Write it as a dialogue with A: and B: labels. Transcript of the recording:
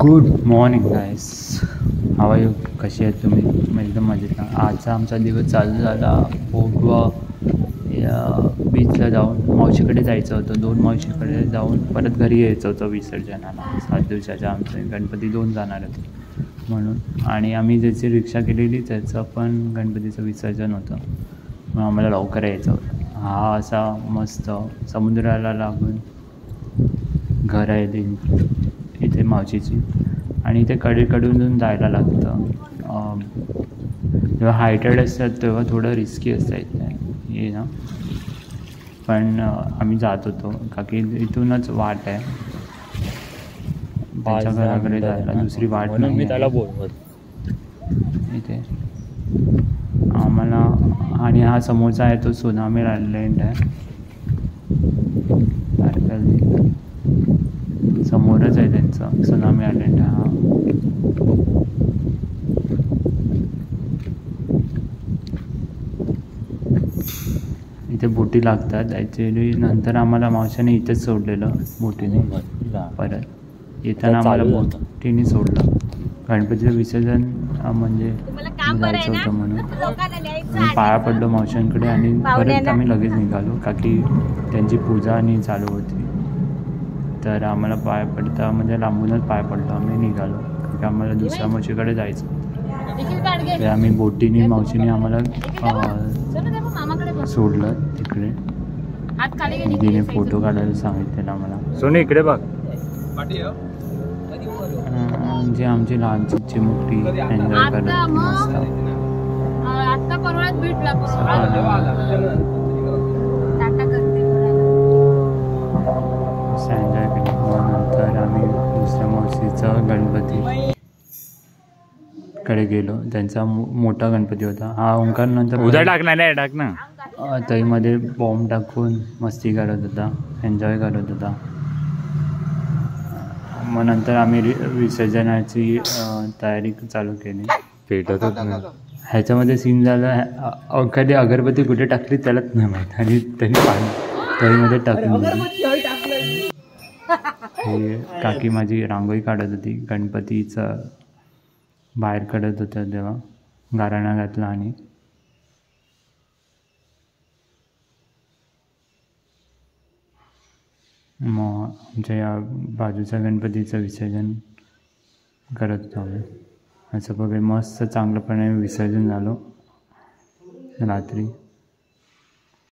A: Good morning guys, how are you? कसे आहेत तुम्ही? मी एकदम मजेत. आजचा आमचा दिवस चालू झाला बीचला जाऊन मावशीकडे जायचं होतं. 2 मावशीकडे जाऊन परत घरी यायचं होतं विसर्जनाला. 7 दिवसाच्या आमचे गणपती 2 जाणार होते म्हणून. आणि आम्ही ज्याची रिक्षा केलेली त्याचं पण गणपतीचं विसर्जन होतं, मग आम्हाला लवकर यायचं होतं. हा असा मस्त समुद्राला लागून घर आहे इथे मावशीची, आणि इथे कडेकडून जायला लागतं. जेव्हा हायटेड असतात तेव्हा थोडं रिस्की असतं इथे ना, पण आम्ही जात होतो का की इथूनच वाट आहे त्यांच्या घराकडे जायला, दुसरी वाट नाही आहे इथे आम्हाला. आणि हा समोरचा आहे तो सुनामी आयलंड आहे, समोरच आहे त्यांचं सुनामी आयलंड. हा इथे बोटी लागतात ॲक्च्युली. नंतर आम्हाला मावशाने इथेच सोडलेलं बोटीने, परत येताना आम्हाला बोटीने सोडलं. गणपतीचं विसर्जन म्हणजे जायचं होतं म्हणून आम्ही पाया पडलो मावशांकडे आणि परत आम्ही लगेच निघालो का की त्यांची पूजा आणि चालू होती. तर आम्हाला पाय पडता म्हणजे लांबूनच पाय पडलो, आम्ही निघालो कारण की आम्हाला दुसऱ्या मावशीकडे जायचं होतं. ते आम्ही बोटीने मावशीने आम्हाला सोडलं तिकडे. तिने फोटो काढायला सांगितलेला आम्हाला.
B: सोनी इकडे बघ.
A: म्हणजे आमची लहानची चिमुकली एन्जॉय करत मस्त एन्जॉय केली. नंतर आम्ही दुसऱ्या मावशीचं गणपती कडे गेलो. त्यांचा मोठा गणपती होता हा. ओंकार नंतर
B: उद्या टाकणार आहे, टाक ना.
A: तईमध्ये बॉम्ब टाकून मस्ती करत होता, एन्जॉय करत होता. मग नंतर आम्ही विसर्जनाची तयारी चालू केली.
B: पेटतच नाही.
A: ह्याच्यामध्ये सीन झाला, एखादी अगरबत्ती कुठे टाकली त्यालाच नाही माहीत आणि त्यांनी तळीमध्ये टाकून दिली. हे काकी माझी रांगोळी काढत होती, गणपतीचं बाहेर काढत होतं तेव्हा गाराणा घातला. आणि मग आमच्या या बाजूच्या गणपतीचं विसर्जन करत होतो आम्ही. असं बघा मस्त चांगल्यापणे विसर्जन झालं रात्री.